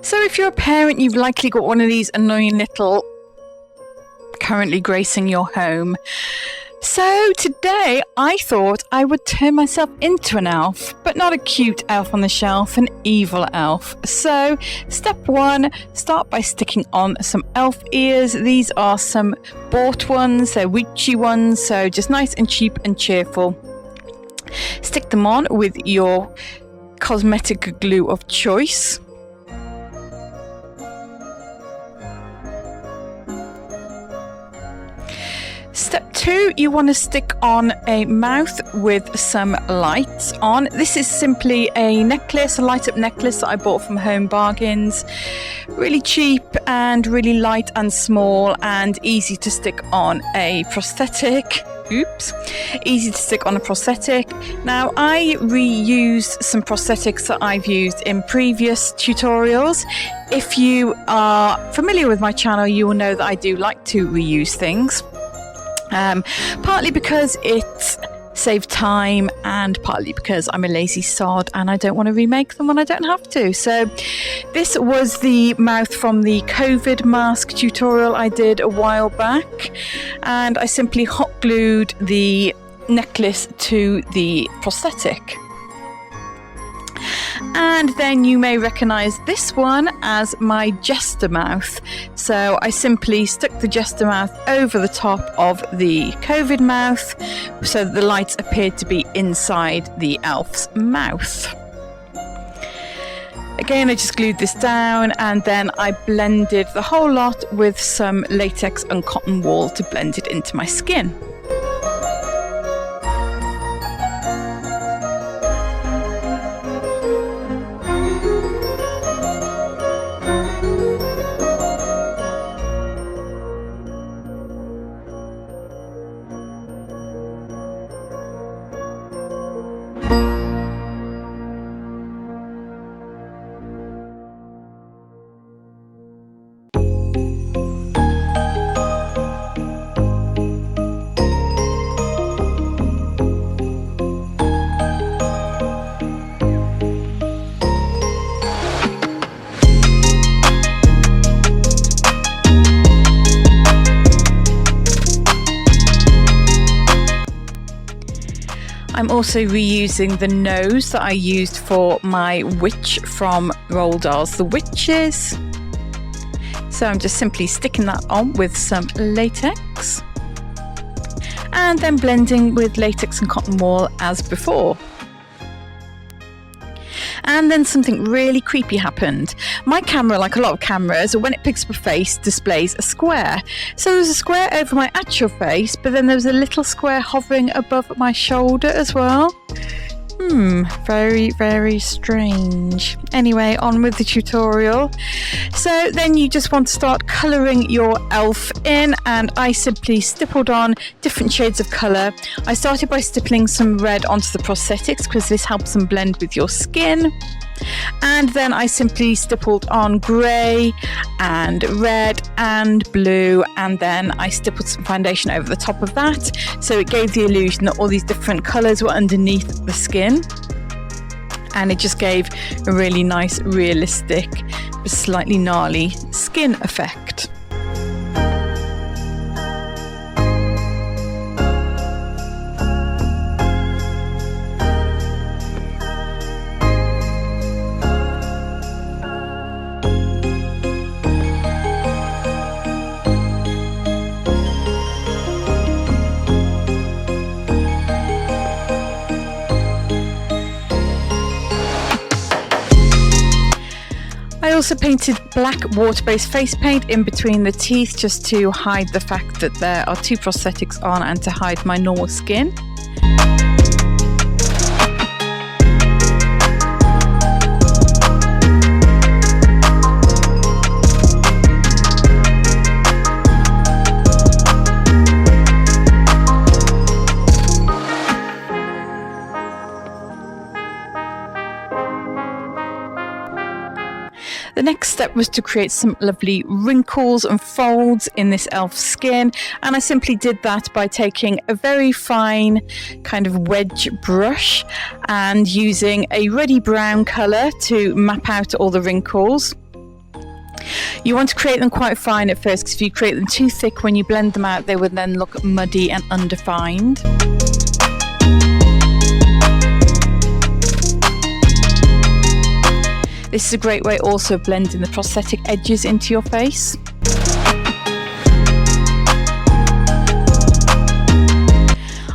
So if you're a parent, you've likely got one of these annoying little currently gracing your home. So today I thought I would turn myself into an elf, but not a cute elf on the shelf, an evil elf. So step one, start by sticking on some elf ears. These are some bought ones, they're witchy ones, so just nice and cheap and cheerful. Stick them on with your cosmetic glue of choice. Step 2, you want to stick on a mouth with some lights on. This is simply a necklace, a light up necklace that I bought from Home Bargains. Really cheap and really light and small and easy to stick on a prosthetic. Easy to stick on a prosthetic. Now, I reused some prosthetics that I've used in previous tutorials. If you are familiar with my channel, you will know that I do like to reuse things. Partly because it saves time and partly because I'm a lazy sod and I don't want to remake them when I don't have to. So this was the mouth from the COVID mask tutorial I did a while back, and I simply hot glued the necklace to the prosthetic. And then you may recognize this one as my jester mouth. So I simply stuck the jester mouth over the top of the COVID mouth so that the lights appeared to be inside the elf's mouth. Again, I just glued this down and then I blended the whole lot with some latex and cotton wool to blend it into my skin. I'm also reusing the nose that I used for my witch from Roald Dahl's The Witches. So I'm just simply sticking that on with some latex and then blending with latex and cotton wool as before. And then something really creepy happened. My camera, like a lot of cameras, when it picks up a face, displays a square. So there was a square over my actual face, but then there was a little square hovering above my shoulder as well. Very, very strange. Anyway, on with the tutorial. So then you just want to start colouring your elf in, and I simply stippled on different shades of colour. I started by stippling some red onto the prosthetics because this helps them blend with your skin. And then I simply stippled on grey and red and blue, and then I stippled some foundation over the top of that, so it gave the illusion that all these different colours were underneath the skin, and it just gave a really nice, realistic but slightly gnarly skin effect. I also painted black water-based face paint in between the teeth just to hide the fact that there are two prosthetics on and to hide my normal skin. The The next step was to create some lovely wrinkles and folds in this elf's skin, and I simply did that by taking a very fine kind of wedge brush and using a ruddy brown colour to map out all the wrinkles. You want to create them quite fine at first, because if you create them too thick, when you blend them out, they would then look muddy and undefined. This is a great way also of blending the prosthetic edges into your face.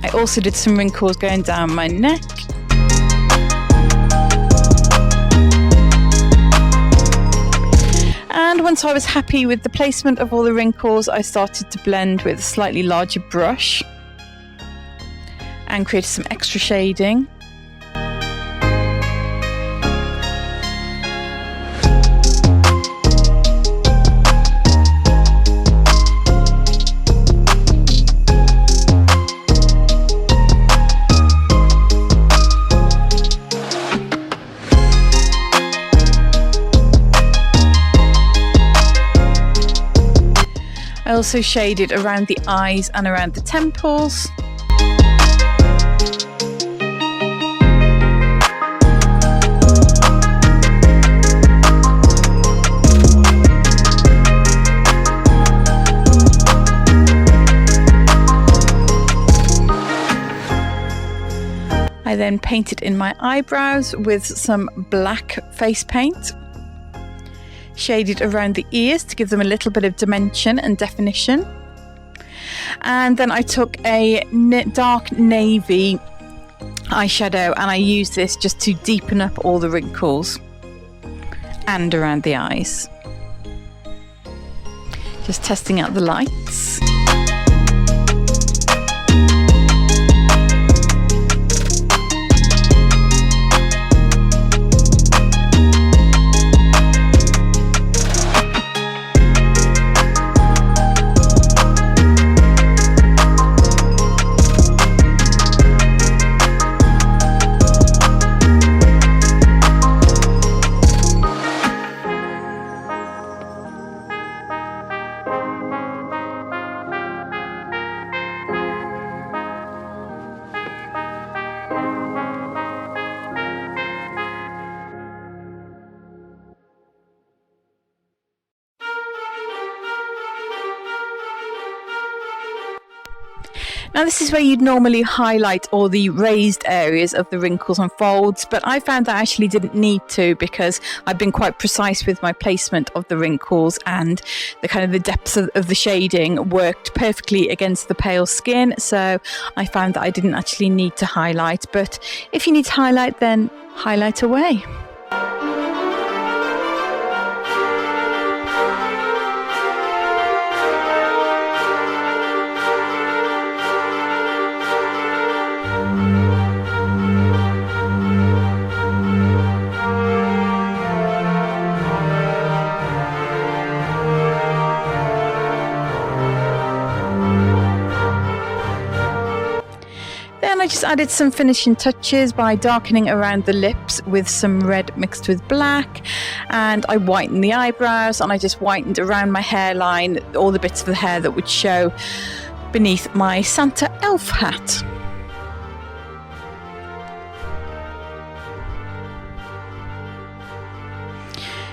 I also did some wrinkles going down my neck. And once I was happy with the placement of all the wrinkles, I started to blend with a slightly larger brush and created some extra shading. I also shaded around the eyes and around the temples. I then painted in my eyebrows with some black face paint. Shaded around the ears to give them a little bit of dimension and definition. And then I took a dark navy eyeshadow and I used this just to deepen up all the wrinkles and around the eyes. Just testing out the lights. Now this is where you'd normally highlight all the raised areas of the wrinkles and folds, but I found that I actually didn't need to, because I've been quite precise with my placement of the wrinkles, and the kind of the depth of the shading worked perfectly against the pale skin, so I found that I didn't actually need to highlight. But if you need to highlight, then highlight away. I just added some finishing touches by darkening around the lips with some red mixed with black, and I whitened the eyebrows, and I just whitened around my hairline all the bits of the hair that would show beneath my Santa elf hat.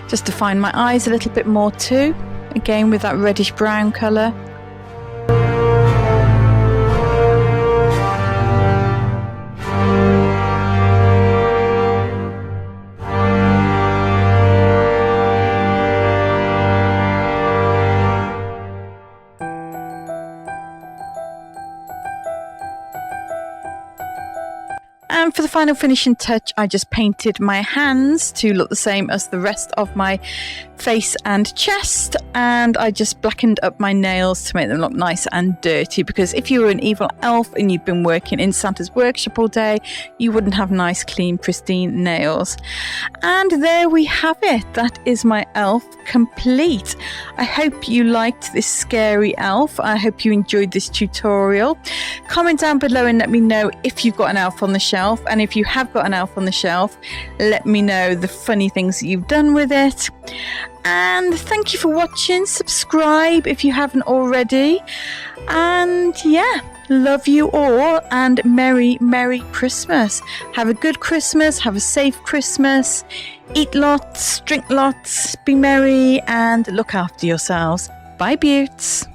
Just define my eyes a little bit more too, again with that reddish brown colour. And for the final finishing touch, I just painted my hands to look the same as the rest of my face and chest, and I just blackened up my nails to make them look nice and dirty, because if you were an evil elf and you've been working in Santa's workshop all day, you wouldn't have nice, clean, pristine nails. And there we have it. That is my elf complete. I hope you liked this scary elf. I hope you enjoyed this tutorial. Comment down below and let me know if you've got an elf on the shelf. shelf. And if you have got an elf on the shelf, let me know the funny things that you've done with it. And thank you for watching. Subscribe if you haven't already. And yeah, love you all, and Merry Christmas. Have a good Christmas. Have a safe Christmas. Eat lots, drink lots, be merry, and look after yourselves. Bye, Beauts.